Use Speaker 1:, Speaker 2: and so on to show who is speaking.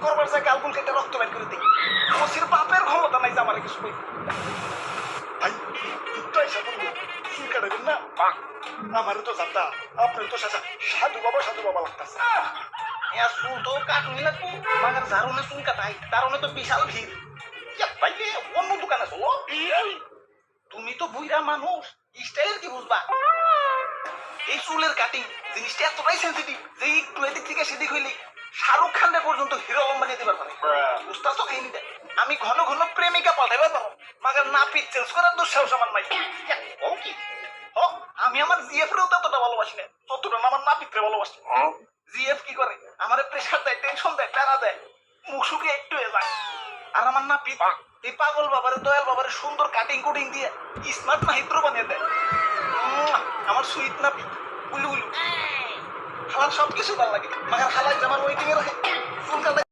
Speaker 1: করবার যায় গালগুল কেটে রক্ত বের করে দিই। ওসির বাপের ক্ষমতা নাই যে আমার কিছু কই। ভাই একটু এসে বলবো চুল কাটাবেন না? আমারও তো জানতা, আপনার তো সাধু বাবা লাগতেছে। চুল তো কাটুনি না, মাগার ঝাড়ুনে চুল কাটাই, তার তো বিশাল ভিড়। ভাইলে অন্য দোকানে চলো। তুমি তো বুইরা মানুষ, স্টাইল কি বুঝবা? এই চুলের কাটিং জিনিসটা এতটাই সেন্সিটিভ যে একটু এদিক থেকে সেদিক হইলে শাহরুখ খানের পর্যন্ত হিরো আলম বানিয়ে দিবার পারে। বুঝতে তো খাইনি দেয় আমি ঘন ঘন প্রেমিকা পাঠাইবার পারো, মাগার নাপিত চেঞ্জ করার দুঃসাহস আমার নাই। ও কি আমি আমার জিএফ রেও ততটা ভালোবাসি না যতটা আমার নাপিতরে ভালোবাসি। জিএফ কি করে আমারে প্রেশার দেয়, টেনশন দেয়, প্যারা দেয়, মুখ শুকিয়ে একটু হয়ে যায়। আর আমার নাপিত এই পাগল বাবারে দয়াল বাবারে সুন্দর কাটিং কুটিং দিয়ে স্মার্ট মাহিত্র বানিয়ে দেয়। আমার সুইট নাপিত গুলু গুলু খালার সবকিছু ভালো লাগে, মাগার খালাই আমার ওয়েটিং এ রাখে চুল কাটা